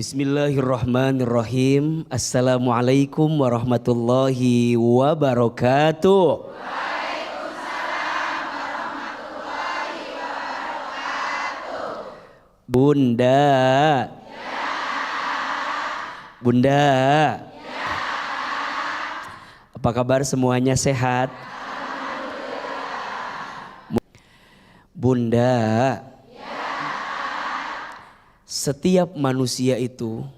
Bismillahirrahmanirrahim. Assalamualaikum warahmatullahi wabarakatuh. Bunda. Bunda. Apa kabar semuanya, sehat? Bunda. Setiap manusia itu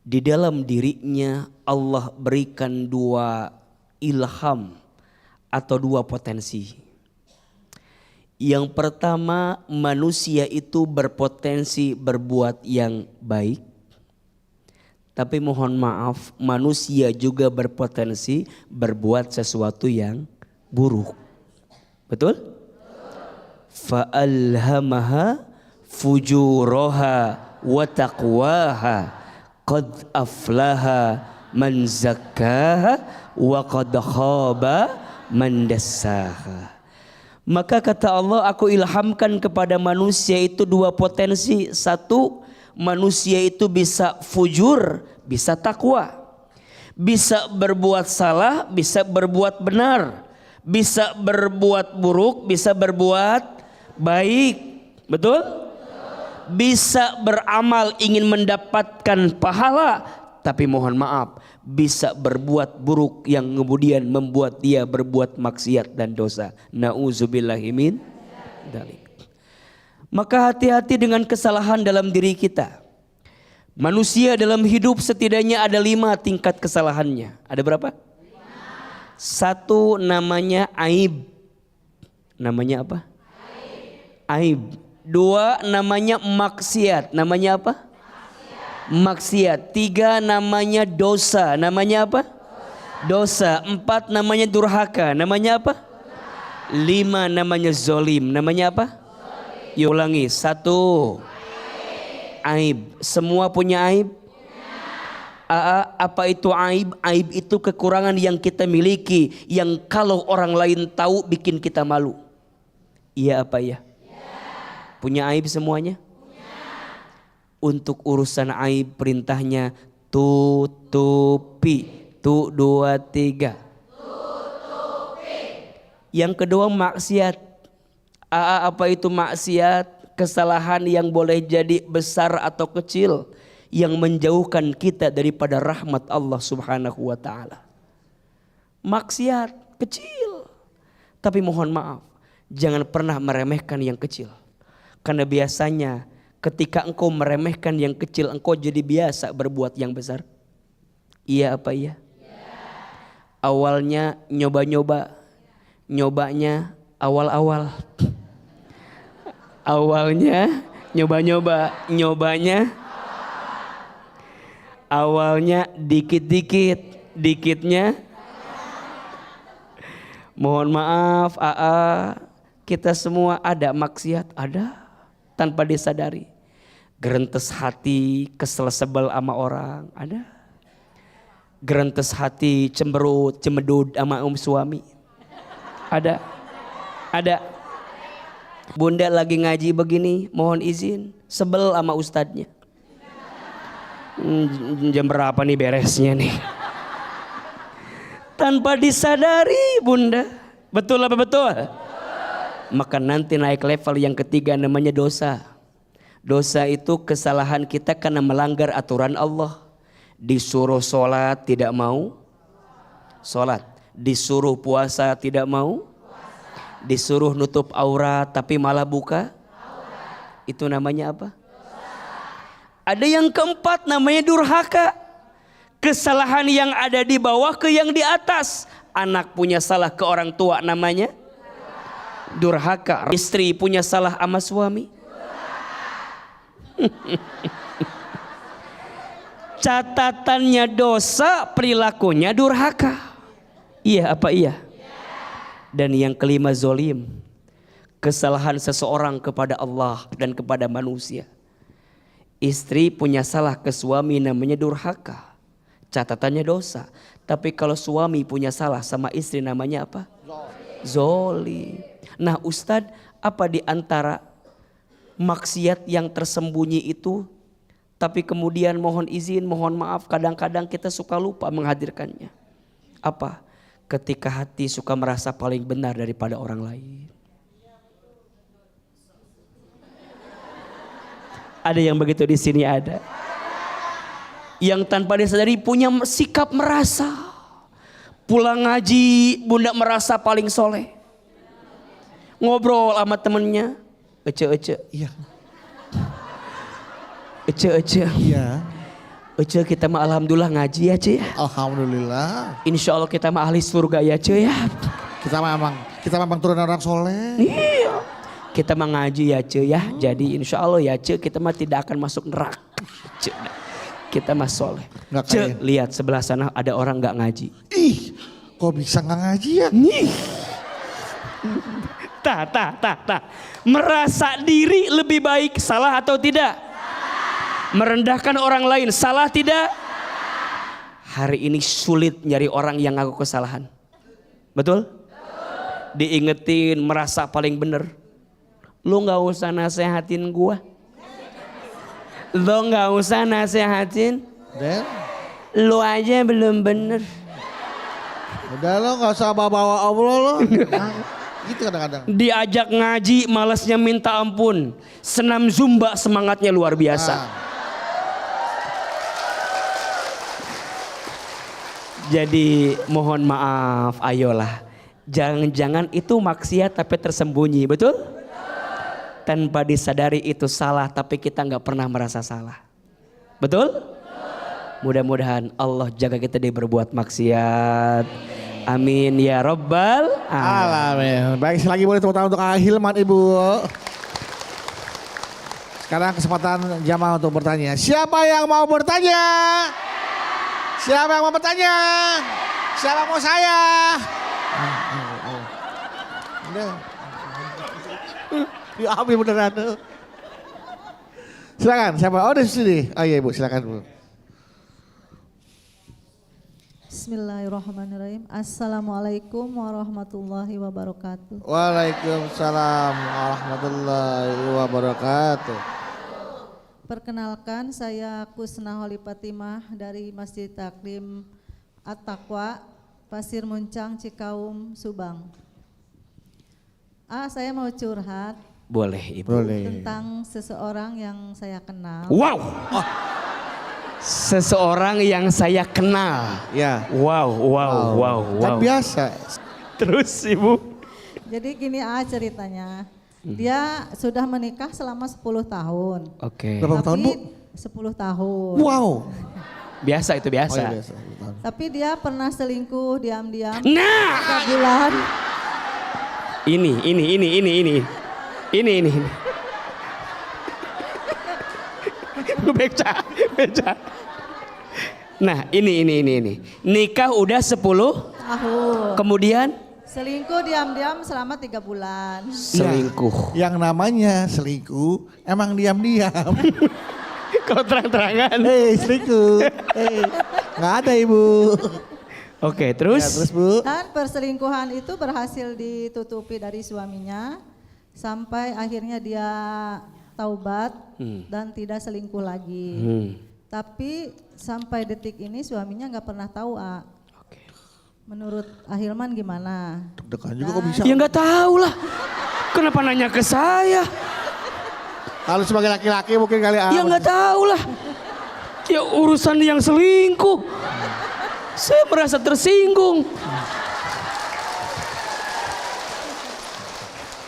di dalam dirinya Allah berikan dua ilham atau dua potensi. Yang pertama, manusia itu berpotensi berbuat yang baik. Tapi mohon maaf, manusia juga berpotensi berbuat sesuatu yang buruk. Betul? Fa'alhamaha fujuraha wa taqwaha qad aflaha man zakkaha wa qad khaba man dassaha. Maka kata Allah, aku ilhamkan kepada manusia itu dua potensi. Satu, manusia itu bisa fujur, bisa takwa, bisa berbuat salah, bisa berbuat benar, bisa berbuat buruk, bisa berbuat baik. Betul? Bisa beramal ingin mendapatkan pahala, tapi mohon maaf bisa berbuat buruk yang kemudian membuat dia berbuat maksiat dan dosa. Nauzubillahi min dzalik. Maka hati-hati dengan kesalahan dalam diri kita. Manusia dalam hidup setidaknya ada 5 tingkat kesalahannya. Ada berapa? 1 namanya aib. Namanya apa? Aib. 2 namanya maksiat. Namanya apa? Maksiat. 3 namanya dosa. Namanya apa? Dosa. 4 namanya durhaka. Namanya apa? 5 namanya zolim. Namanya apa? Yuk ulangi. 1 aib. Semua punya aib? Apa itu aib? Aib itu kekurangan yang kita miliki, yang kalau orang lain tahu bikin kita malu. Iya apa ya? Punya aib semuanya? Untuk urusan aib perintahnya tutupi. 2, 3. Tutupi. Yang kedua maksiat. Apa itu maksiat? Kesalahan yang boleh jadi besar atau kecil, yang menjauhkan kita daripada rahmat Allah Subhanahu wa ta'ala. Maksiat kecil. Tapi mohon maaf, jangan pernah meremehkan yang kecil. Karena biasanya ketika engkau meremehkan yang kecil, engkau jadi biasa berbuat yang besar. Iya apa iya? Awalnya nyoba-nyoba. Nyobanya awal-awal. Awalnya nyoba-nyoba. Nyobanya awalnya dikit-dikit. Dikitnya mohon maaf kita semua ada maksiat, ada. Tanpa disadari, gerentes hati, kesel sebel sama orang, ada. Gerentes hati, cemberut, cemedut sama suami, ada. Bunda lagi ngaji begini, mohon izin, sebel sama ustadznya. Jam berapa nih beresnya nih? Tanpa disadari bunda, betul apa betul? Maka nanti naik level yang ketiga namanya dosa. Dosa itu kesalahan kita karena melanggar aturan Allah. Disuruh sholat tidak mau sholat. Disuruh puasa tidak mau. Disuruh nutup aurat tapi malah buka. Itu namanya apa? Ada yang keempat namanya durhaka. Kesalahan yang ada di bawah ke yang di atas. Anak punya salah ke orang tua namanya durhaka. Istri punya salah sama suami. Catatannya dosa, perilakunya durhaka. Iya apa iya? Dan yang kelima zolim. Kesalahan seseorang kepada Allah dan kepada manusia. Istri punya salah ke suami namanya durhaka. Catatannya dosa. Tapi kalau suami punya salah sama istri namanya apa? Zolim. Nah Ustadz, apa di antara maksiat yang tersembunyi itu Tapi kemudian mohon izin, mohon maaf, kadang-kadang kita suka lupa menghadirkannya. Apa? Ketika hati suka merasa paling benar daripada orang lain. Ada yang begitu di sini ada. Yang tanpa disadari punya sikap merasa. Pulang ngaji, bunda merasa paling soleh. Ngobrol sama temennya, ece. Iya. Ece. Iya. Ece kita mah alhamdulillah ngaji ya Ce. Alhamdulillah. Insya Allah kita mah ahli surga ya Ce ya. Kita memang turunan orang soleh. Iya. Kita mah ngaji ya Ce ya. Jadi insya Allah ya Ce kita mah tidak akan masuk neraka. Ce. Kita mah soleh. Ce lihat sebelah sana ada orang gak ngaji. Ih kok bisa gak ngaji ya? Nih. Merasa diri lebih baik salah atau tidak? Merendahkan orang lain salah tidak? Hari ini sulit nyari orang yang ngaku kesalahan. Betul? Diingetin merasa paling bener. Lu gak usah nasehatin gua. Lu gak usah nasehatin. Dan? Lu aja belum bener. Udah lo gak usah bawa Allah lo. Gitu kadang-kadang. Diajak ngaji malasnya minta ampun. Senam zumba semangatnya luar biasa. Jadi mohon maaf, ayolah. Jangan-jangan itu maksiat tapi tersembunyi, betul? Tanpa disadari itu salah tapi kita gak pernah merasa salah. Betul? Mudah-mudahan Allah jaga kita dari berbuat maksiat. Amin ya Rabbal Alamin. Baik, lagi boleh tepuk tangan untuk Hilman Ibu. Sekarang kesempatan jamaah untuk bertanya. Siapa yang mau bertanya? Siapa yang mau bertanya? Siapa mau saya? Diambil beneran. Silakan, siapa? Oh di sini. Oh iya Ibu, silakan Bu. Bismillahirrahmanirrahim. Assalamualaikum warahmatullahi wabarakatuh. Waalaikumsalam warahmatullahi wabarakatuh. Perkenalkan, saya Kusna Holi Fatimah dari Masjid Taklim At-Taqwa, Pasir Muncang, Cikaum, Subang. Saya mau curhat. Boleh Ibu. Boleh. Tentang seseorang yang saya kenal. Wow. Seseorang yang saya kenal. Ya. Wow. Kan biasa. Terus Ibu. Jadi gini ceritanya. Dia sudah menikah selama 10 tahun. Oke. Berapa tahun Bu? 10 tahun. Wow. Biasa itu biasa. Oh, iya, biasa. Tapi dia pernah selingkuh diam-diam. Nah. 3 bulan. Ini. Beca. Nah ini. Nikah udah 10 tahun. Kemudian? Selingkuh diam-diam selama 3 bulan. Selingkuh. Yang namanya selingkuh emang diam-diam. Kalau terang-terangan. Selingkuh. Nggak ada Ibu. Oke, terus? Ya, terus Bu. Dan perselingkuhan itu berhasil ditutupi dari suaminya. Sampai akhirnya dia taubat dan tidak selingkuh lagi. Tapi sampai detik ini suaminya nggak pernah tahu. Menurut Ahilman gimana? Deg-degan juga kok bisa. Ya nggak tahu lah. Kenapa nanya ke saya? Kalau sebagai laki-laki mungkin kali Ya nggak tahu lah. Ya urusan yang selingkuh. Saya merasa tersinggung.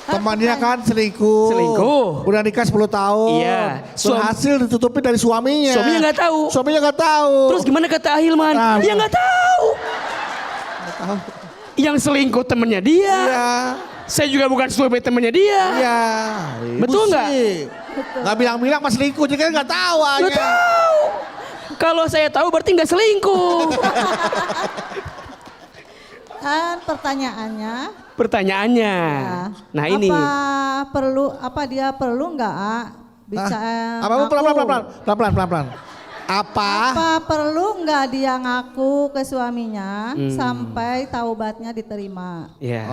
Temannya kan selingkuh. Udah nikah 10 tahun. Iya. Berhasil ditutupi dari suaminya. Suaminya nggak tahu. Suaminya nggak tahu. Terus gimana kata Ahilman? Nah, Ya nggak tahu. Yang selingkuh temennya dia. Iya. Saya juga bukan suami temennya dia. Iya. Betul nggak? Nggak bilang-bilang pas selingkuh, jadi kan nggak tahu aja. Nggak tahu. Kalau saya tahu berarti nggak selingkuh. Dan pertanyaannya. Nah ini. Apa dia perlu nggak bicara? Pelan-pelan. Apa perlu nggak dia ngaku ke suaminya sampai taubatnya diterima? Ya.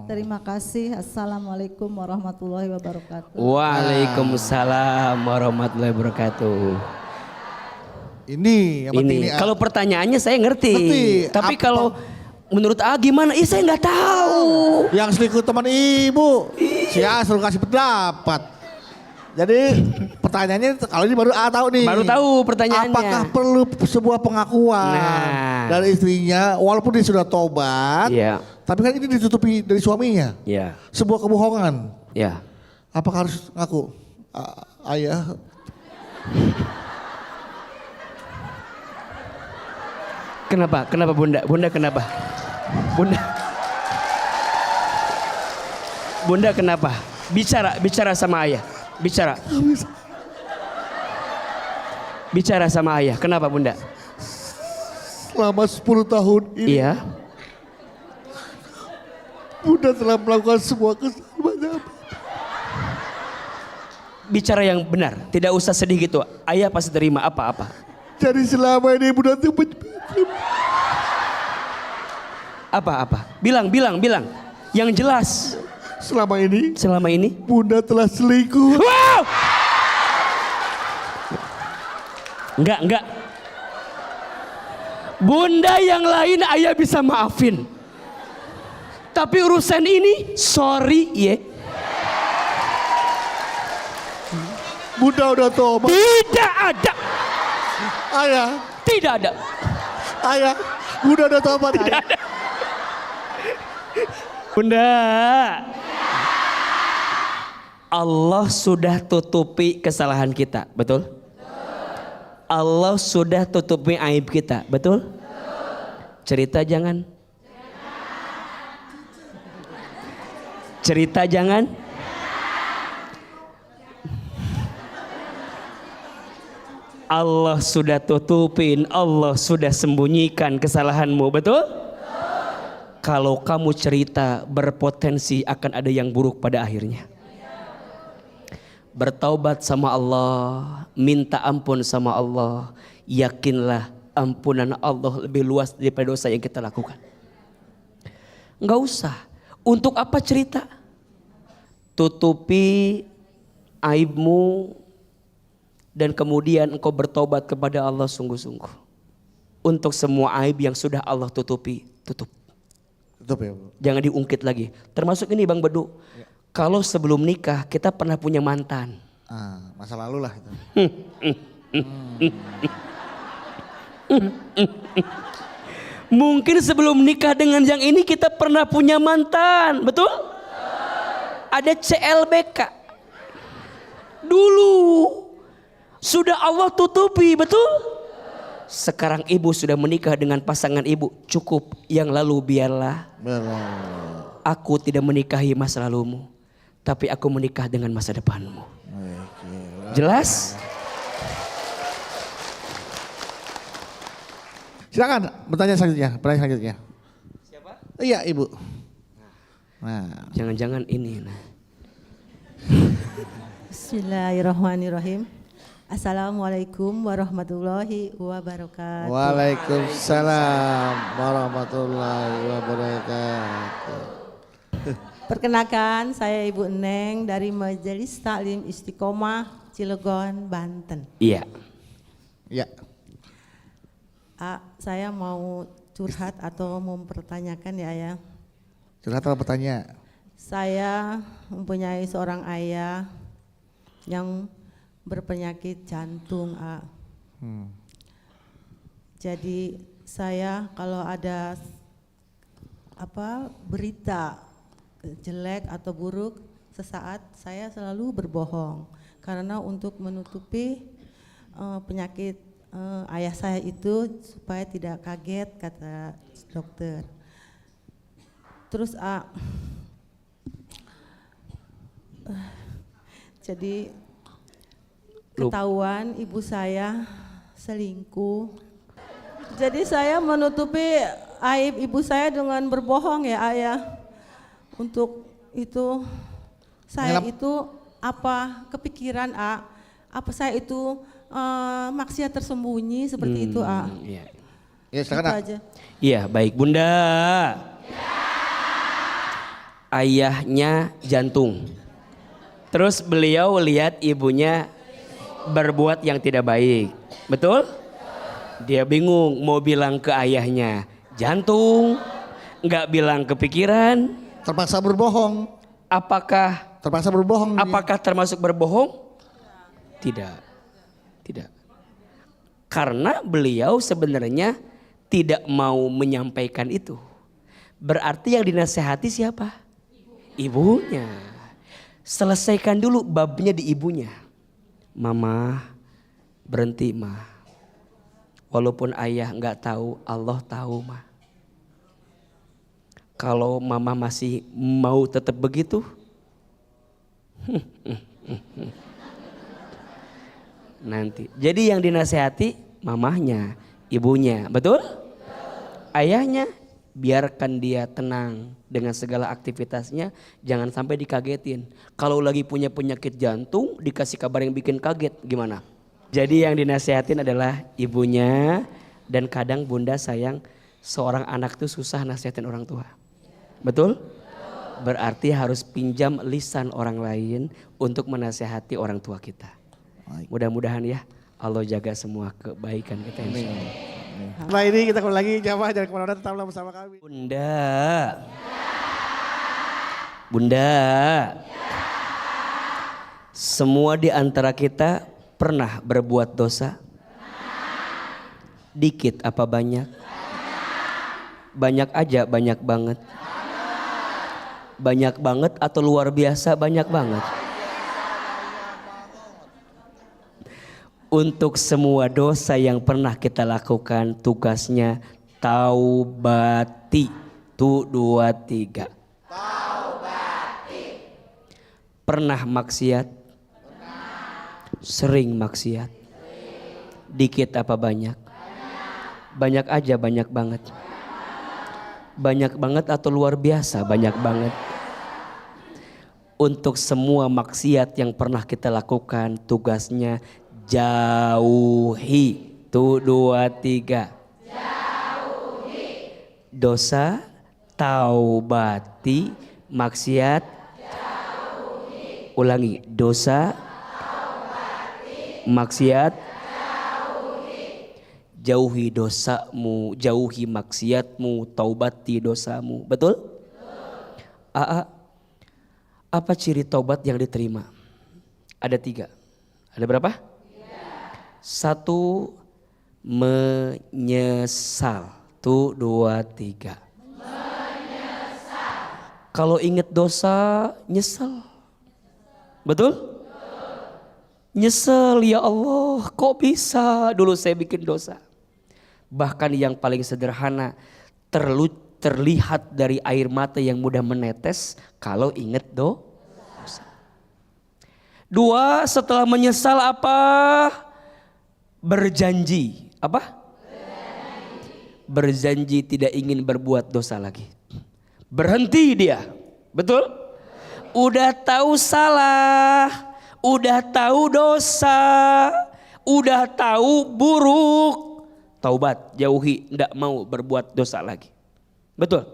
Terima kasih. Assalamualaikum warahmatullahi wabarakatuh. Waalaikumsalam warahmatullahi wabarakatuh. Ini yang penting Ini. ini. Kalau pertanyaannya saya ngerti. Ngerti. Tapi Apa? kalau menurut gimana? Saya nggak tahu. Yang selingkuh teman ibu. Si A suruh kasih pendapat. Jadi pertanyaannya kalau ini baru A tahu nih. Baru tahu pertanyaannya. Apakah perlu sebuah pengakuan dari istrinya walaupun dia sudah tobat. Iya. Tapi kan ini ditutupi dari suaminya. Iya. Sebuah kebohongan. Ya. Apakah harus ngaku? Ayah. Kenapa? Kenapa Bunda? Bunda kenapa? Bunda. Bunda kenapa? Bicara sama ayah. Bicara. Bicara sama ayah. Kenapa Bunda? Selama 10 tahun ini Iya. Bunda telah melakukan semua kesalahan. Bicara yang benar. Tidak usah sedih gitu. Ayah pasti terima apa-apa. Jadi selama ini Bunda tuh Apa-apa? Bilang. Yang jelas. selama ini Bunda telah selingkuh. Wow! Enggak. Bunda yang lain ayah bisa maafin. Tapi urusan ini sorry ya. Bunda udah tobat. Tidak ada. Ayah, Tidak ada. ayah, Bunda udah tobat. Ayah. Bunda. Allah sudah tutupi kesalahan kita, betul? Allah sudah tutupi aib kita, betul? Cerita jangan. Cerita jangan. Allah sudah tutupin, Allah sudah sembunyikan kesalahanmu, betul? Kalau kamu cerita berpotensi akan ada yang buruk pada akhirnya. Bertaubat sama Allah, minta ampun sama Allah, yakinlah ampunan Allah lebih luas daripada dosa yang kita lakukan. Enggak usah. Untuk apa cerita? Tutupi aibmu dan kemudian engkau bertobat kepada Allah sungguh-sungguh. Untuk semua aib yang sudah Allah tutupi, tutup. Tutup ya, Bu. Jangan diungkit lagi. Termasuk ini Bang Bedu. Ya. Kalau sebelum nikah kita pernah punya mantan. Masa lalu lah itu. Mungkin sebelum nikah dengan yang ini kita pernah punya mantan, betul? Ada CLBK. Dulu sudah Allah tutupi, betul? Sekarang ibu sudah menikah dengan pasangan ibu, cukup. Yang lalu biarlah. Aku tidak menikahi masa lalumu, tapi aku menikah dengan masa depanmu. Jelas? Silakan bertanya selanjutnya, pertanyaan selanjutnya. Siapa? Iya, Ibu. Nah, Jangan-jangan ini. Bismillahirrahmanirrahim. Assalamualaikum warahmatullahi wabarakatuh. Waalaikumsalam warahmatullahi wabarakatuh. Perkenalkan, saya Ibu Neng dari Majelis Taklim Istiqomah Cilegon, Banten. Iya. Ya. Saya mau curhat atau mempertanyakan ya. Curhat atau bertanya? Saya mempunyai seorang ayah yang berpenyakit jantung. Jadi saya kalau ada berita jelek atau buruk sesaat, saya selalu berbohong karena untuk menutupi penyakit ayah saya itu supaya tidak kaget, kata dokter. Terus jadi ketahuan ibu saya selingkuh. Jadi saya menutupi aib ibu saya dengan berbohong ya ayah. Untuk itu saya itu kepikiran apa saya itu maksiat tersembunyi seperti itu Iya. Ya, silakan. Itu aja. Iya, baik Bunda. Ayahnya jantung. Terus beliau lihat ibunya berbuat yang tidak baik. Betul? Dia bingung mau bilang ke ayahnya jantung, nggak bilang kepikiran. Terpaksa berbohong. Apakah Terpaksa berbohong. apakah termasuk berbohong? Tidak. Tidak. Karena beliau sebenarnya tidak mau menyampaikan itu. Berarti yang dinasehati siapa? Ibunya. Selesaikan dulu babnya di ibunya. Mama, berhenti ma. Walaupun ayah nggak tahu, Allah tahu ma. Kalau mama masih mau tetap begitu, nanti. Jadi yang dinasehati mamahnya, ibunya, betul? Ayahnya biarkan dia tenang dengan segala aktivitasnya, jangan sampai dikagetin. Kalau lagi punya penyakit jantung dikasih kabar yang bikin kaget, gimana? Jadi yang dinasehatin adalah ibunya, dan kadang bunda sayang seorang anak tuh susah nasihatin orang tua. Betul? Berarti harus pinjam lisan orang lain untuk menasehati orang tua kita. Mudah-mudahan ya Allah jaga semua kebaikan kita. Setelah ini kita kembali lagi, jamaah jangan kemana-mana, tetaplah bersama kami. Bunda, Bunda, semua di antara kita pernah berbuat dosa? Dikit apa banyak? Banyak aja, banyak banget. Banyak banget atau luar biasa banyak banget? Untuk semua dosa yang pernah kita lakukan, tugasnya taubati. 1, 2, 3. Taubati. Pernah maksiat? Sering maksiat? Dikit apa banyak? Banyak aja, banyak banget. Banyak banget atau luar biasa banyak banget? Untuk semua maksiat yang pernah kita lakukan, tugasnya jauhi. 1, 2, 3. Jauhi. Dosa, taubati, maksiat, jauhi. Ulangi, dosa, taubati, maksiat, jauhi. Jauhi dosamu, jauhi maksiatmu, taubati dosamu. Betul? Betul. Apa ciri taubat yang diterima? Ada 3. Ada berapa? 1, menyesal. 1, 2, 3. Menyesal. Kalau ingat dosa, nyesel. Betul? Nyesel, ya Allah, kok bisa dulu saya bikin dosa. Bahkan yang paling sederhana, terlihat dari air mata yang mudah menetes kalau ingat dosa. 2, setelah menyesal apa? Berjanji. Apa? Berjanji tidak ingin berbuat dosa lagi. Berhenti dia. Betul? Udah tahu salah, udah tahu dosa, udah tahu buruk, taubat, jauhi, tidak mau berbuat dosa lagi. Betul?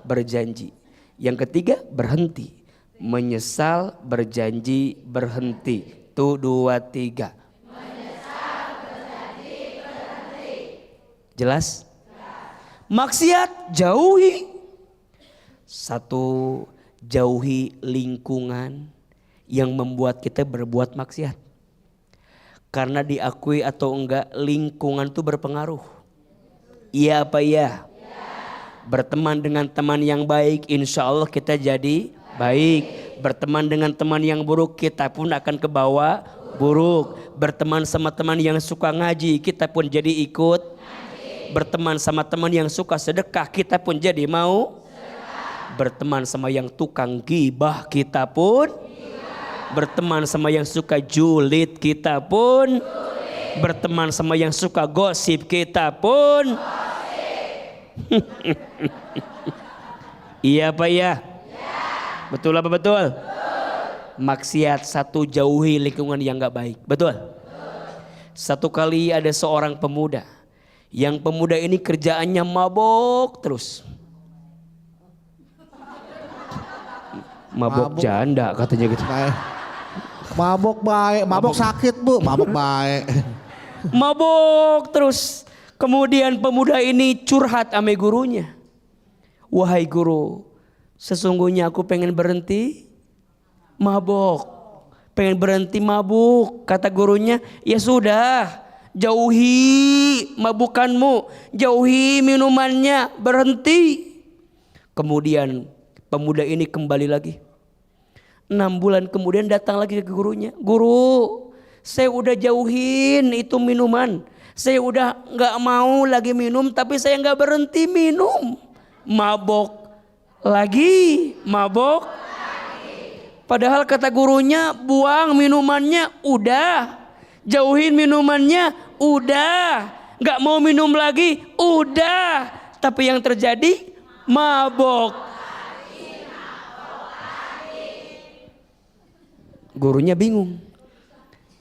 Berjanji. Yang ketiga, berhenti. Menyesal, berjanji, berhenti. 1, 2, 3. Menyesal, berjanji, berhenti. Jelas? Maksiat, jauhi. 1, jauhi lingkungan yang membuat kita berbuat maksiat. Karena diakui atau enggak, lingkungan itu berpengaruh. Iya apa iya? Berteman dengan teman yang baik, insya Allah kita jadi baik. Berteman dengan teman yang buruk, kita pun akan ke bawah buruk. Berteman sama teman yang suka ngaji, kita pun jadi ikut ngaji. Berteman sama teman yang suka sedekah, kita pun jadi mau sedekah. Berteman sama yang tukang gibah, kita pun gibah. Berteman sama yang suka julid, kita pun julid. Berteman sama yang suka gosip, kita pun gosip. Iya apa ya? Betul apa betul? Maksiat 1, jauhi lingkungan yang gak baik. Betul? Satu kali ada seorang pemuda, yang pemuda ini kerjaannya mabok terus. Mabok janda katanya gitu. Mabok baik, mabok sakit bu, mabok baik. Mabok terus. Kemudian pemuda ini curhat sama gurunya. Wahai guru, sesungguhnya aku pengen berhenti mabok. Pengen berhenti mabuk. Kata gurunya, ya sudah, jauhi mabukanmu, jauhi minumannya, berhenti. Kemudian pemuda ini kembali lagi. 6 bulan kemudian datang lagi ke gurunya. Guru, saya udah jauhin itu minuman. Saya udah gak mau lagi minum, tapi saya gak berhenti minum. Mabok lagi, mabok. Padahal kata gurunya, buang minumannya, udah. Jauhin minumannya, udah. Gak mau minum lagi, udah. Tapi yang terjadi, mabok. Gurunya bingung.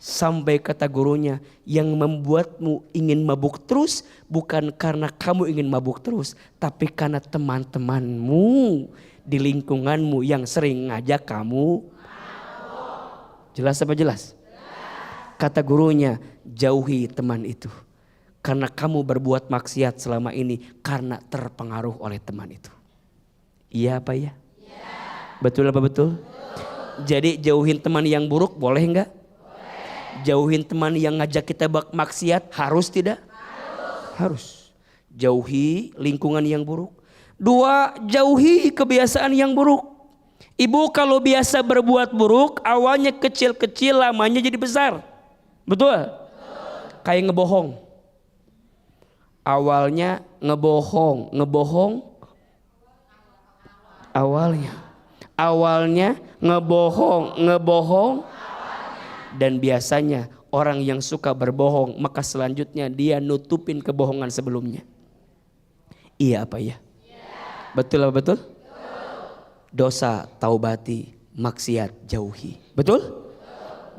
Sampai kata gurunya, yang membuatmu ingin mabuk terus bukan karena kamu ingin mabuk terus, tapi karena teman-temanmu di lingkunganmu yang sering ngajak kamu mabuk. Jelas apa jelas? Kata gurunya, jauhi teman itu. Karena kamu berbuat maksiat selama ini karena terpengaruh oleh teman itu. Iya apa ya? Betul apa betul? Jadi jauhin teman yang buruk boleh enggak? Jauhin teman yang ngajak kita maksiat harus tidak? Harus. Jauhi lingkungan yang buruk. 2, jauhi kebiasaan yang buruk. Ibu kalau biasa berbuat buruk, awalnya kecil-kecil, lamanya jadi besar. Betul? Kayak ngebohong. Awalnya ngebohong. Awalnya ngebohong. Dan biasanya orang yang suka berbohong, maka selanjutnya dia nutupin kebohongan sebelumnya. Iya apa ya? Betul apa betul? Dosa taubati, maksiat jauhi. Betul?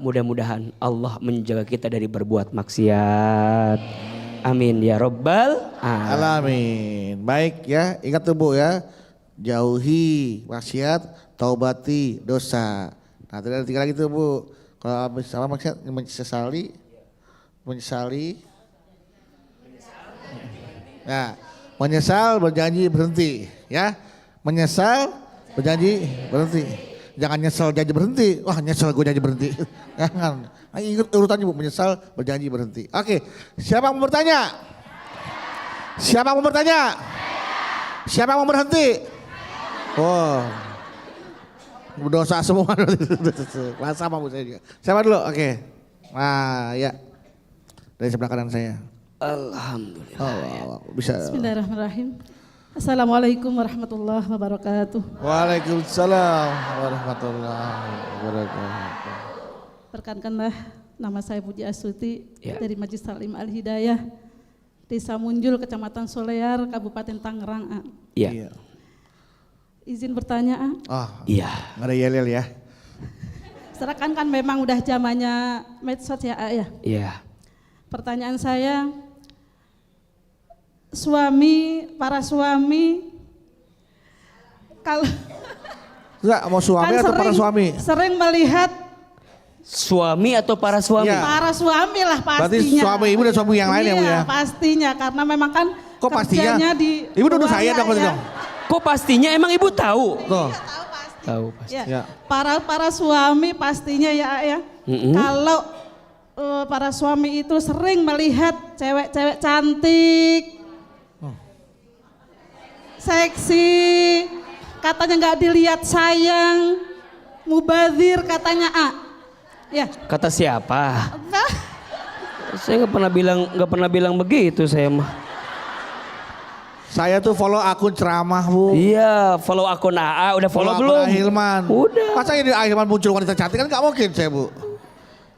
Mudah-mudahan Allah menjaga kita dari berbuat maksiat. Amin ya Rabbal alamin. Baik ya, ingat tuh Bu ya. Jauhi maksiat, taubati dosa. Nah, tadi ada 3 lagi tuh Bu. Kalau habis sama maksiat menyesali. Nah, menyesal berjanji berhenti, ya. Menyesal berjanji berhenti. Jangan nyesel janji berhenti. Wah, nyesel gue janji berhenti. Jangan. Ingat urutannya Bu, menyesal berjanji berhenti. Oke, siapa yang mau bertanya? Siapa yang mau bertanya? Siapa yang mau berhenti? Oh. Berdosa semua. Sama Bu saya juga. Siapa dulu? Oke. Nah, ya. Dari sebelah kanan saya. Alhamdulillah. Bisa. Bismillahirrahmanirrahim. Assalamualaikum warahmatullahi wabarakatuh. Waalaikumsalam warahmatullahi wabarakatuh. Perkenalkanlah, nama saya Puji Astuti dari Majlis Taklim Al Hidayah, Desa Munjul, Kecamatan Solear, Kabupaten Tangerang. Iya. Izin bertanya. Iya. Nggak ada yel-yel ya. Serahkan kan memang udah zamannya medsos ya. Iya. Pertanyaan saya, para suami kalau Enggak, mau suami kan atau para suami? Sering melihat Suami atau para suami? Iya. para suami lah pastinya. Berarti suami ibu dan suami yang lain ya Bu ya? Iya pastinya, karena memang kan Kok pastinya? kerjanya di Ibu nuduh luar saya ya, dong berarti ya. dong. Kok pastinya emang ibu tahu? Tuh. Tahu pasti. Ya. Ya. Para suami pastinya ya. Kalau para suami itu sering melihat cewek-cewek cantik, seksi, katanya nggak dilihat sayang, mubazir katanya ya. Kata siapa? Saya nggak pernah bilang begitu saya mah. Saya tuh follow akun ceramah Bu. Iya, follow akun AA udah follow akun belum? Ahilman. Udah. Masa ini Ahilman muncul wanita cantik kan nggak mungkin saya Bu.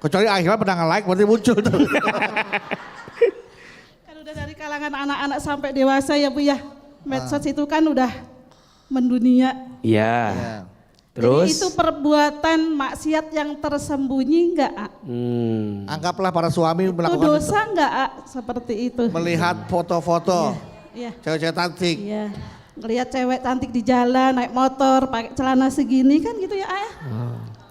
Kecuali Ahilman pernah nge-like berarti muncul. Kan udah dari kalangan anak-anak sampai dewasa ya Bu ya. Medsos itu kan udah mendunia. Iya. Ya. Terus? Jadi itu perbuatan maksiat yang tersembunyi enggak? Anggaplah para suami Itu melakukan dosa enggak seperti itu? melihat foto-foto Iya. cewek-cewek cantik. Iya. Ngelihat cewek cantik di jalan naik motor pakai celana segini kan gitu ya.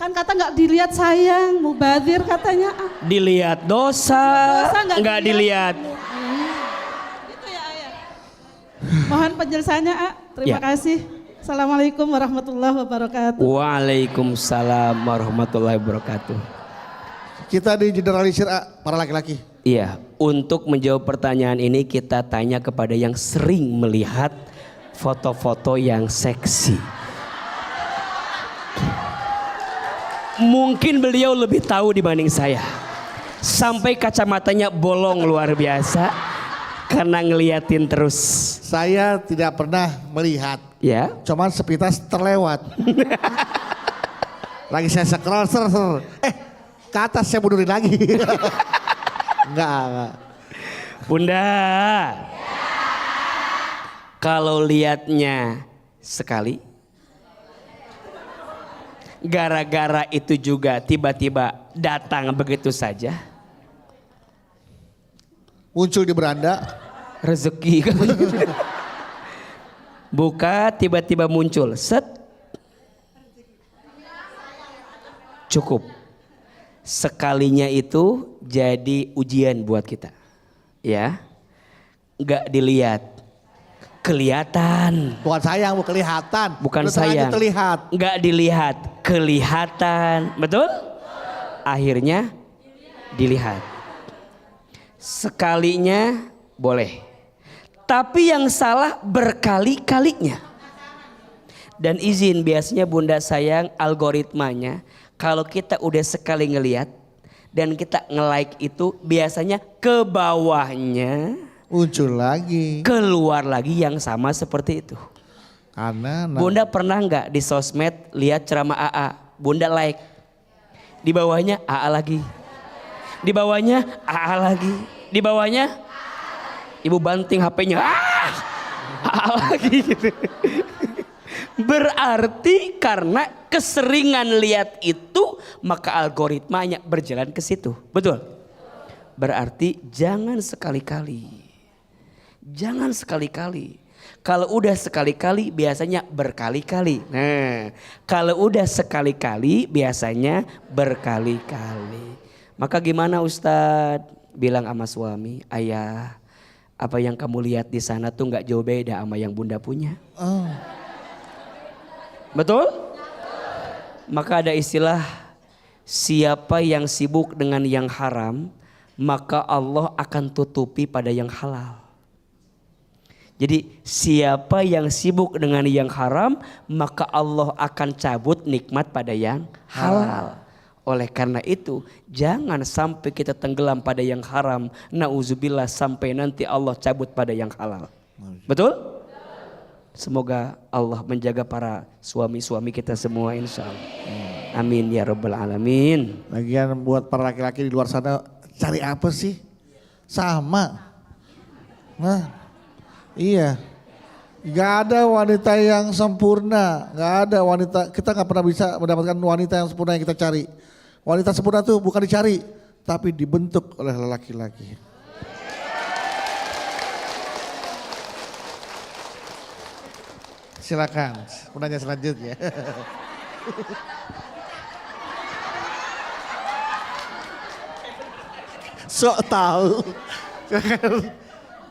Kan kata nggak dilihat sayang, mubazir katanya. Dilihat dosa, nggak dilihat. Gitu ya ayah. Mohon penjelasannya Terima Ya. kasih. Assalamualaikum warahmatullahi wabarakatuh. Waalaikumsalam warahmatullahi wabarakatuh. Kita di generalisir para laki-laki. Iya, untuk menjawab pertanyaan ini kita tanya kepada yang sering melihat foto-foto yang seksi. Mungkin beliau lebih tahu dibanding saya. Sampai kacamatanya bolong luar biasa karena ngeliatin terus. Saya tidak pernah melihat. Ya. Cuman sepintas terlewat. Lagi saya scroll ke atas saya mundurin lagi. Enggak. Bunda. Kalau liatnya sekali. Gara-gara itu juga tiba-tiba datang begitu saja. Muncul di beranda. Rezeki. Buka tiba-tiba muncul. Set. Cukup. Sekalinya itu jadi ujian buat kita. Ya. Enggak dilihat. Kelihatan. Bukan sayang, bukan kelihatan. Bukan Udah terlanjur sayang. terlihat. Enggak dilihat. Kelihatan. Betul? Akhirnya dilihat. Sekalinya boleh. Tapi yang salah berkali-kalinya. Dan izin biasanya bunda sayang algoritmanya. Kalau kita udah sekali ngelihat. Dan kita nge-like itu biasanya ke bawahnya. Muncul lagi. Keluar lagi yang sama seperti itu. Karena Bunda pernah nggak di sosmed lihat ceramah AA, Bunda like, di bawahnya AA lagi, di bawahnya AA lagi, di bawahnya ibu banting HP-nya, AA lagi gitu. Berarti karena keseringan lihat itu maka algoritmanya berjalan ke situ, betul? Berarti jangan sekali-kali. Jangan sekali-kali. Kalau udah sekali-kali biasanya berkali-kali. Nah, kalau udah sekali-kali biasanya berkali-kali. Maka gimana Ustadz? Bilang sama suami, ayah, apa yang kamu lihat di sana tuh nggak jauh beda sama yang bunda punya. Betul? Maka ada istilah, siapa yang sibuk dengan yang haram, maka Allah akan tutupi pada yang halal. Jadi siapa yang sibuk dengan yang haram, maka Allah akan cabut nikmat pada yang halal. Oleh karena itu jangan sampai kita tenggelam pada yang haram. Nauzubillah sampai nanti Allah cabut pada yang halal. Betul? Semoga Allah menjaga para suami-suami kita semua insya Allah. Amin ya rabbal alamin. lagian buat para laki-laki di luar sana cari apa sih? Sama. Nah. Iya, gak ada wanita yang sempurna, gak ada wanita, kita gak pernah bisa mendapatkan wanita yang sempurna yang kita cari. Wanita sempurna itu bukan dicari, tapi dibentuk oleh laki-laki. Silakan, penanya selanjutnya. Sok tahu.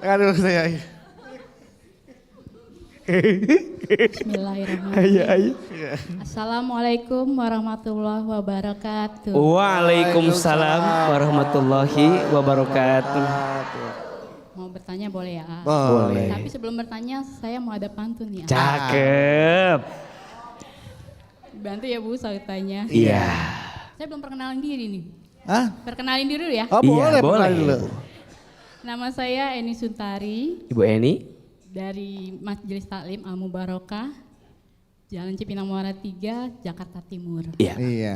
Silakan saya. Bismillahirrahmanirrahim. Assalamualaikum warahmatullahi wabarakatuh. Waalaikumsalam warahmatullahi wabarakatuh. Mau bertanya boleh ya? Boleh. Tapi sebelum bertanya saya mau ada pantun ya. Cakep. Bantu ya Bu saya tanya. Iya. Saya belum perkenalin diri nih. Hah? Perkenalin diri dulu ya. Oh boleh, Iya, boleh. dulu. Nama saya Eni Suntari Ibu Eni. dari Majelis Taklim Al Mubarokah, Jalan Cipinang Muara 3, Jakarta Timur. Iya. Iya.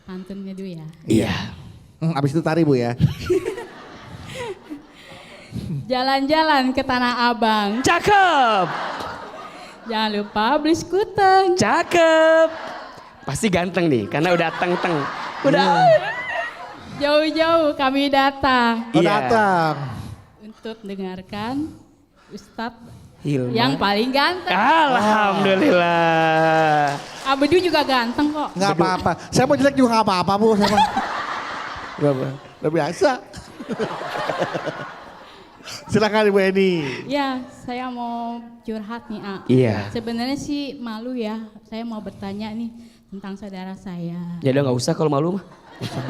Pantunnya dulu ya. Iya. Abis itu tari Bu ya. Jalan-jalan ke Tanah Abang. Cakep. Jangan lupa beli skuter. Cakep. Pasti ganteng nih karena udah teng-teng. Udah. Jauh-jauh kami datang Oh, Iya. datang. untuk dengarkan Ustadz Hilman. Yang paling ganteng. Alhamdulillah. Abedu juga ganteng kok. Nggak apa-apa. Saya mau jelek juga nggak apa-apa Bu. Saya mah. Udah biasa. Silakan Ibu Eni. Ya, saya mau curhat nih, A. Iya. Sebenarnya sih malu ya. Saya mau bertanya nih tentang saudara saya. Ya udah nggak usah kalau malu mah.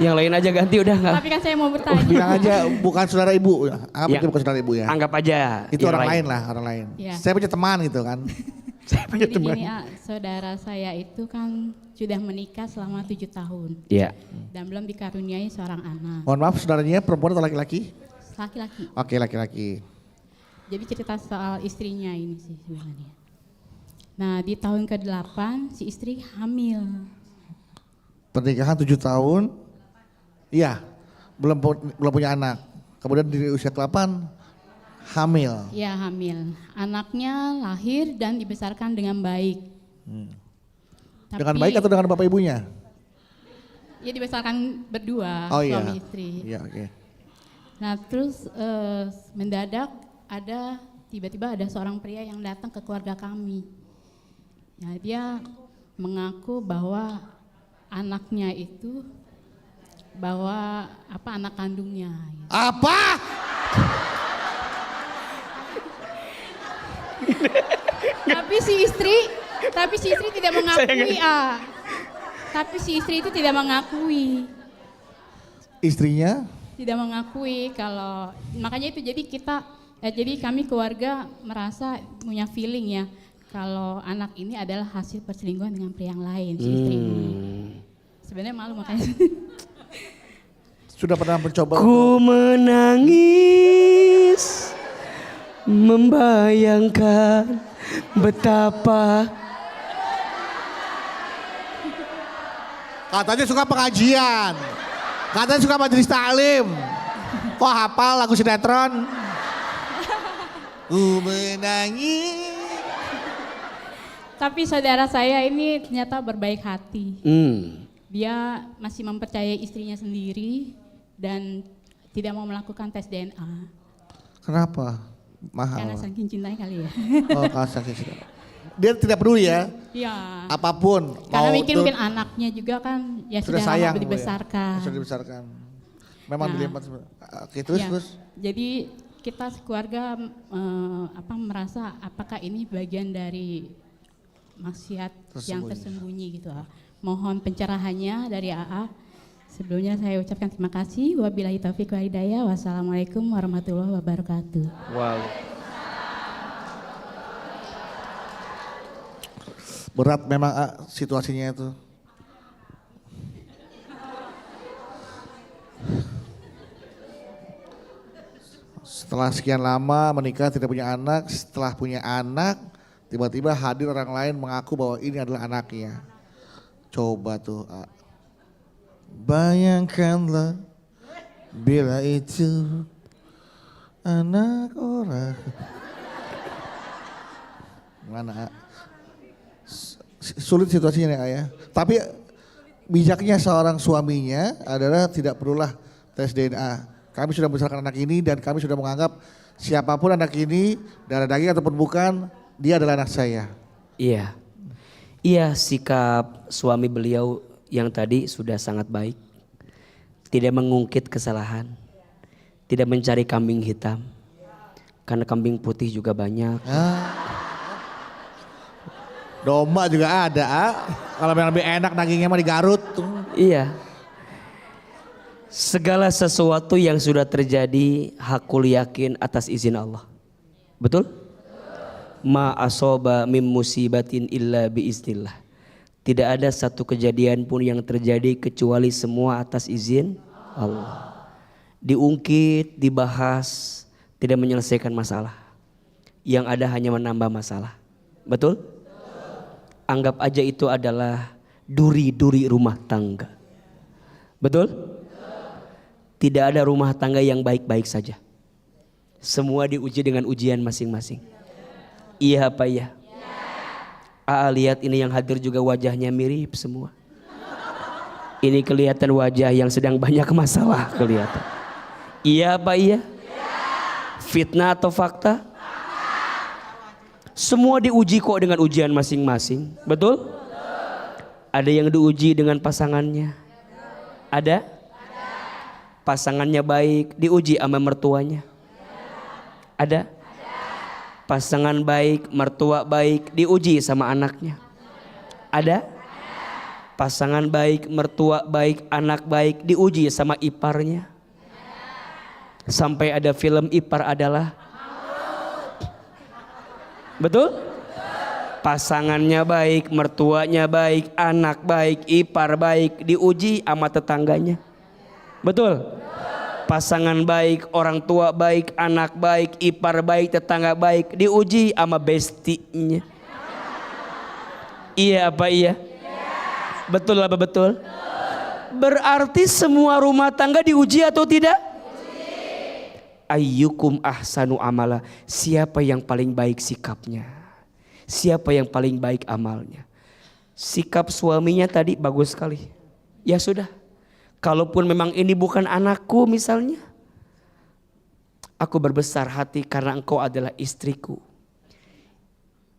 Yang lain aja ganti udah nggak. Tapi kan saya mau bertanya. Bilang aja bukan saudara Ibu. Apa Ya. itu bukan saudara Ibu ya? Anggap aja. Itu yang orang lain lah, orang lain. Iya. Saya punya teman gitu kan. Saya punya Jadi teman. gini, A, saudara saya itu kan sudah menikah selama 7 tahun. Iya. Dan belum dikaruniai seorang anak. Mohon maaf saudaranya perempuan atau laki-laki? Laki-laki. Oke laki-laki. Jadi cerita soal istrinya ini sih sebenarnya. Nah, di tahun ke-8 si istri hamil. Pernikahan 7 tahun. Iya. Belum punya anak. Kemudian di usia ke-8 hamil. Ya, hamil. Anaknya lahir dan dibesarkan dengan baik. Dengan baik atau dengan bapak ibunya? Ya dibesarkan berdua, Oh iya. suami istri. Iya oke. Nah, terus mendadak tiba-tiba ada seorang pria yang datang ke keluarga kami. Nah, dia mengaku bahwa anaknya itu anak kandungnya. Gitu. Apa? Tapi si istri tidak mengakui, Tapi si istri itu tidak mengakui. Istrinya? Tidak mengakui kalau makanya itu jadi kami keluarga merasa punya feeling ya kalau anak ini adalah hasil perselingkuhan dengan pria yang lain si istrinya. Sebenarnya malu makanya. Sudah pernah mencoba Ku menangis membayangkan betapa katanya suka pengajian. Katanya suka majelis taklim. Kok hafal lagu sinetron? Ku menangis. Tapi saudara saya ini ternyata berbaik hati. Dia masih mempercayai istrinya sendiri dan tidak mau melakukan tes DNA. Kenapa? Karena Mahal. saking cintanya kali ya. Oh kasar. Dia tidak peduli ya. Iya. Apapun. Karena mau mungkin anak-anaknya juga kan ya sudah sudah sayang lama Bu, ya. dibesarkan. Sudah dibesarkan. Memang Nah. dilempar. Oke terus Ya, terus. Jadi kita sekeluarga merasa apakah ini bagian dari maksiat yang tersembunyi gitu. Mohon pencerahannya dari AA. Sebelumnya saya ucapkan terima kasih. Wabillahi taufiq wal hidayah. Wassalamualaikum warahmatullahi wabarakatuh. wow. Berat memang situasinya itu. Setelah sekian lama menikah tidak punya anak, setelah punya anak tiba-tiba hadir orang lain mengaku bahwa ini adalah anaknya. Coba tuh. Bayangkanlah bila itu anak orang. Mana? Sulit situasinya ya ayah. Tapi bijaknya seorang suaminya adalah tidak perlulah tes DNA. Kami sudah membesarkan anak ini dan kami sudah menganggap siapapun anak ini darah daging ataupun bukan, dia adalah anak saya. Iya. Iya, sikap suami beliau yang tadi sudah sangat baik. Tidak mengungkit kesalahan. Tidak mencari kambing hitam. Karena kambing putih juga banyak. Domba juga ada. Kalau yang lebih enak dagingnya mah di Garut. Iya. Segala sesuatu yang sudah terjadi hakul yakin atas izin Allah. Betul? Ma asoba mim musibatin illa biiznillah. Tidak ada satu kejadian pun yang terjadi kecuali semua atas izin Allah. Diungkit, dibahas, tidak menyelesaikan masalah. Yang ada hanya menambah masalah. Betul? Anggap aja itu adalah duri-duri rumah tangga. Betul? Tidak ada rumah tangga yang baik-baik saja. Semua diuji dengan ujian masing-masing. Iya apa iya? Lihat ini yang hadir juga wajahnya mirip semua. Ini kelihatan wajah yang sedang banyak masalah kelihatan. Iya apa iya? Fitnah atau fakta? Semua diuji kok dengan ujian masing-masing. Betul? Ada yang diuji dengan pasangannya. Ada? Pasangannya baik, diuji sama mertuanya. Ada? Pasangan baik, mertua baik, diuji sama anaknya. Ada? Pasangan baik, mertua baik, anak baik, diuji sama iparnya. Sampai ada film Ipar Adalah. Betul? Pasangannya baik, mertuanya baik, anak baik, ipar baik, diuji sama tetangganya. Betul? Pasangan baik, orang tua baik, anak baik, ipar baik, tetangga baik, diuji sama bestinya. Iya apa iya? Betul apa betul? Berarti semua rumah tangga diuji atau tidak? Ayyukum ahsanu amala, siapa yang paling baik sikapnya, siapa yang paling baik amalnya. Sikap suaminya tadi bagus sekali, ya sudah, kalaupun memang ini bukan anakku misalnya, aku berbesar hati karena engkau adalah istriku.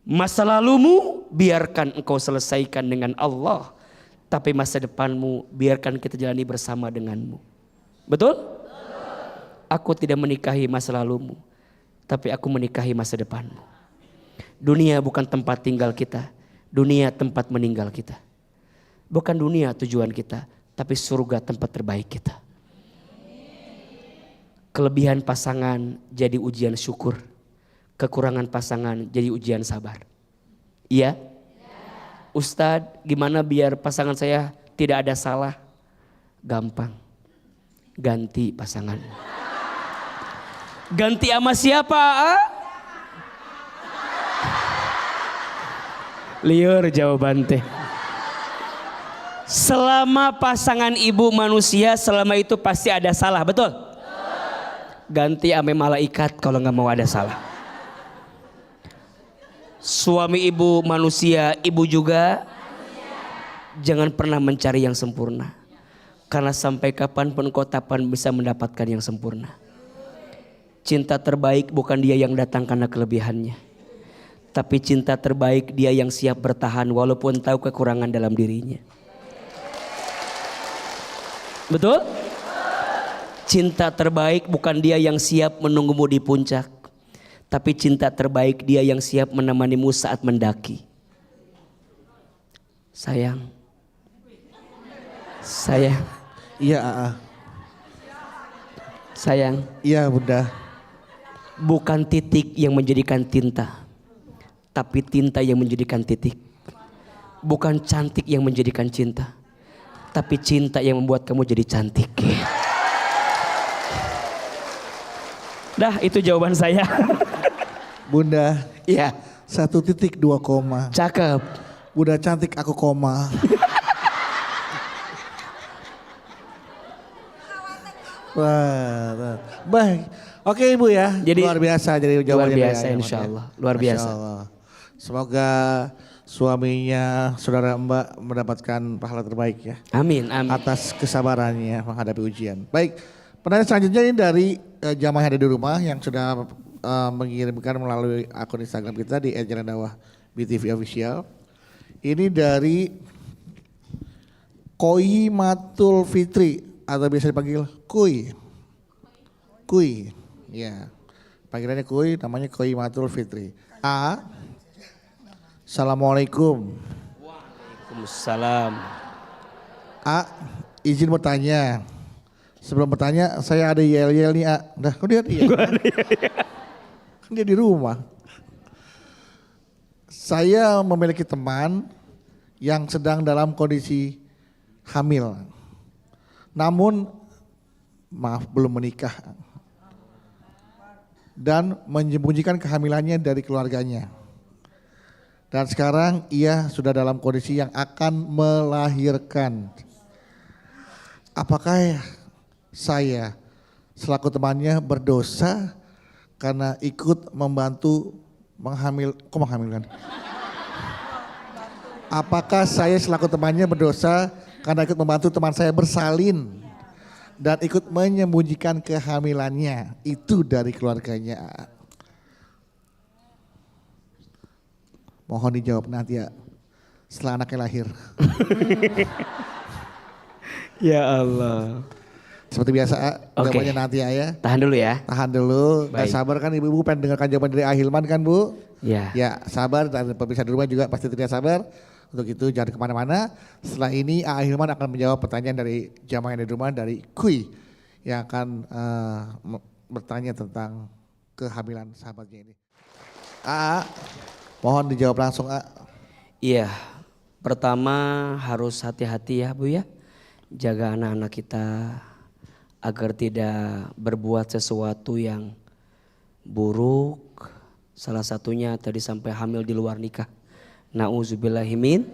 Masa lalumu biarkan engkau selesaikan dengan Allah, tapi masa depanmu biarkan kita jalani bersama denganmu. Betul? Aku tidak menikahi masa lalumu, tapi aku menikahi masa depanmu. Dunia bukan tempat tinggal kita, dunia tempat meninggal kita. Bukan dunia tujuan kita, tapi surga tempat terbaik kita. Kelebihan pasangan jadi ujian syukur, kekurangan pasangan jadi ujian sabar. Iya? Ustadz, gimana biar pasangan saya tidak ada salah? Gampang, ganti pasangan. Ganti sama siapa? Liur jawaban teh. Selama pasangan ibu manusia, selama itu pasti ada salah, betul? Ganti sama malaikat kalau nggak mau ada salah. Suami ibu manusia, ibu juga. Jangan pernah mencari yang sempurna, karena sampai kapanpun kau tapan bisa mendapatkan yang sempurna. Cinta terbaik bukan dia yang datang karena kelebihannya, tapi cinta terbaik dia yang siap bertahan walaupun tahu kekurangan dalam dirinya. Betul? Cinta terbaik bukan dia yang siap menunggumu di puncak, tapi cinta terbaik dia yang siap menemanimu saat mendaki. Sayang, sayang. Iya AA. Sayang. Iya Bunda. Bukan titik yang menjadikan tinta, tapi tinta yang menjadikan titik. Bukan cantik yang menjadikan cinta, tapi cinta yang membuat kamu jadi cantik. Dah, itu jawaban saya. Bunda. Iya. 1.2 koma. Cakep. Bunda cantik aku koma. Wah, baik. Oke Ibu ya, Jadi, luar biasa jadi jawabannya. luar biasa ya, insya ya. Allah, luar Masya biasa. Allah. Semoga suaminya saudara Mbak mendapatkan pahala terbaik ya. Amin, amin. Atas kesabarannya menghadapi ujian. Baik, pertanyaan selanjutnya ini dari jamaah yang ada di rumah yang sudah mengirimkan melalui akun Instagram kita di @jalandakwah BTV Official. Ini dari Koi Matul Fitri atau biasa dipanggil Kuy. Kuy. Ya, panggilannya Kuy, namanya Koi Matul Fitri. A. Assalamualaikum. Waalaikumsalam. A. Izin bertanya. Sebelum bertanya, saya ada yel-yel nih A. Dah, kok dia iya? Kan dia di rumah. Saya memiliki teman yang sedang dalam kondisi hamil. Namun, maaf belum menikah. Dan menyembunyikan kehamilannya dari keluarganya. Dan sekarang ia sudah dalam kondisi yang akan melahirkan. Apakah saya selaku temannya berdosa karena ikut membantu menghamilkan? Apakah saya selaku temannya berdosa karena ikut membantu teman saya bersalin dan ikut menyembunyikan kehamilannya itu dari keluarganya? mohon dijawab nanti ya setelah anaknya lahir. Ya Allah. Seperti biasa, Oke. jawabannya nanti ya. Tahan dulu ya. Tahan dulu, gak Baik. sabar kan ibu-ibu pengen dengarkan jawaban dari Ahilman kan Bu? Ya. Ya sabar dan pemirsa di rumah juga pasti tidak sabar. Untuk itu jangan kemana-mana. Setelah ini Ahilman akan menjawab pertanyaan dari jamaah yang di rumah dari Kui yang akan bertanya tentang kehamilan sahabatnya ini. Mohon dijawab langsung Iya. Pertama harus hati-hati ya Bu ya. Jaga anak-anak kita agar tidak berbuat sesuatu yang buruk. Salah satunya tadi sampai hamil di luar nikah. Nauzubillahimin.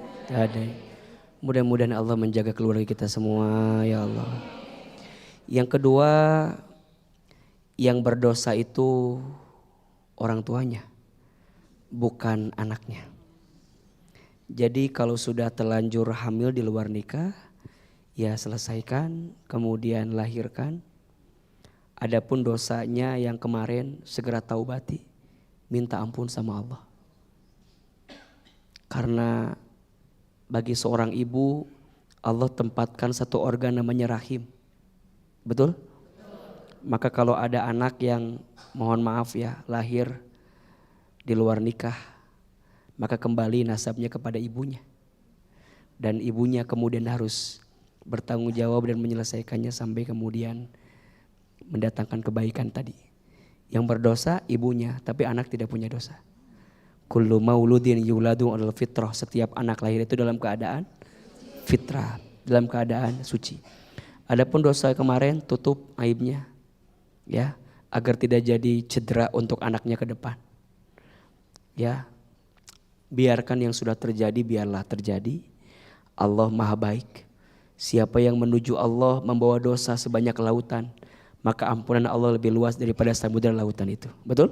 Mudah-mudahan Allah menjaga keluarga kita semua ya Allah. Yang kedua, yang berdosa itu orang tuanya, bukan anaknya. Jadi kalau sudah terlanjur hamil di luar nikah, ya selesaikan, kemudian lahirkan. Adapun dosanya yang kemarin segera taubati, minta ampun sama Allah. Karena bagi seorang ibu Allah tempatkan satu organ namanya rahim. Betul? Maka kalau ada anak yang mohon maaf ya lahir di luar nikah, maka kembali nasabnya kepada ibunya. Dan ibunya kemudian harus bertanggung jawab dan menyelesaikannya sampai kemudian mendatangkan kebaikan tadi. Yang berdosa ibunya, tapi anak tidak punya dosa. Kullu mauludin yuladu alal fitrah. Setiap anak lahir itu dalam keadaan fitrah, dalam keadaan suci. Adapun dosa kemarin tutup aibnya, ya, agar tidak jadi cedera untuk anaknya ke depan. Ya, biarkan yang sudah terjadi biarlah terjadi. Allah Maha Baik. Siapa yang menuju Allah membawa dosa sebanyak lautan, maka ampunan Allah lebih luas daripada samudera lautan itu. Betul?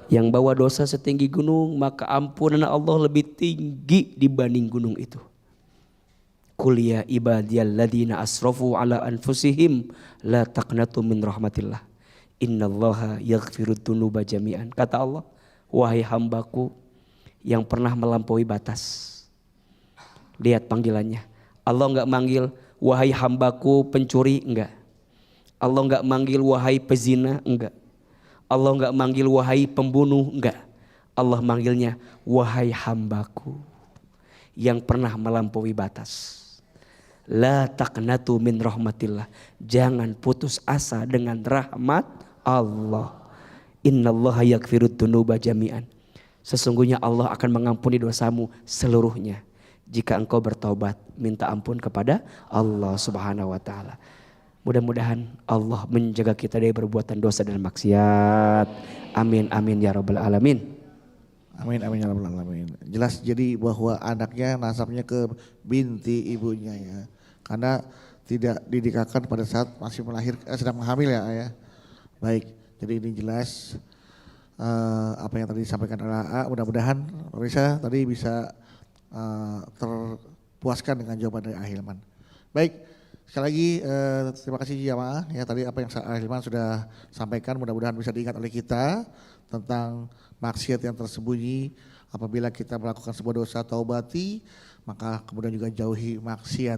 Yang bawa dosa setinggi gunung, maka ampunan Allah lebih tinggi dibanding gunung itu. Qul ya ibadiyalladzina asrafu ala anfusihim la taqnatu min rahmatillah. Innallaha yaghfirud dzunuba jami'an. Kata Allah, wahai hambaku yang pernah melampaui batas. Lihat panggilannya. Allah enggak manggil wahai hambaku pencuri, enggak. Allah enggak manggil wahai pezina, enggak. Allah enggak manggil wahai pembunuh, enggak. Allah manggilnya wahai hambaku yang pernah melampaui batas. La taqnatu min rahmatillah. Jangan putus asa dengan rahmat Allah. Innallaha yaghfirud dzunuba jami'an. Sesungguhnya Allah akan mengampuni dosamu seluruhnya jika engkau bertaubat, minta ampun kepada Allah Subhanahu wa taala. Mudah-mudahan Allah menjaga kita dari perbuatan dosa dan maksiat. Amin amin ya rabbal alamin. Amin amin ya rabbal alamin. Jelas jadi bahwa anaknya nasabnya ke binti ibunya ya. Karena tidak didikahkan pada saat masih sedang hamil ya. Baik, jadi ini jelas apa yang tadi disampaikan oleh AA. Mudah-mudahan pemirsa tadi bisa terpuaskan dengan jawaban dari Ahilman. Baik, sekali lagi terima kasih jamaah ya, tadi apa yang Ahilman sudah sampaikan mudah-mudahan bisa diingat oleh kita tentang maksiat yang tersembunyi. Apabila kita melakukan sebuah dosa taubati, maka kemudian juga jauhi maksiat,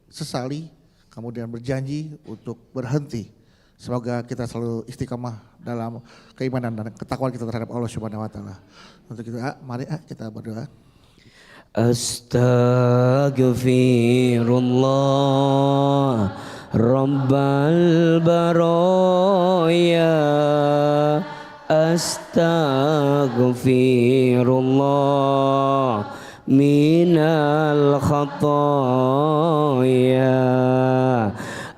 sesali, kemudian berjanji untuk berhenti. Semoga kita selalu istiqamah dalam keimanan dan ketakwaan kita terhadap Allah Subhanahu wa taala. Untuk itu mari kita berdoa. Astaghfirullah Rabbal baraya. Astaghfirullah minal khataya.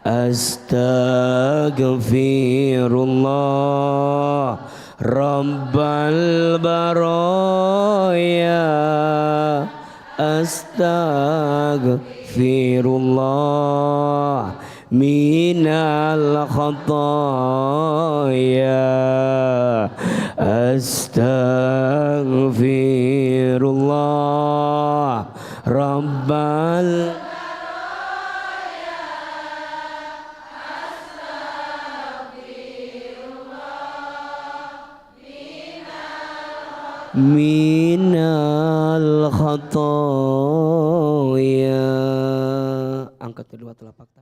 Astaghfirullah Rabbal baraya. Astaghfirullah minal khataya. Astaghfirullah Rabbal minal khatoya. Angkat kedua telapak tangan.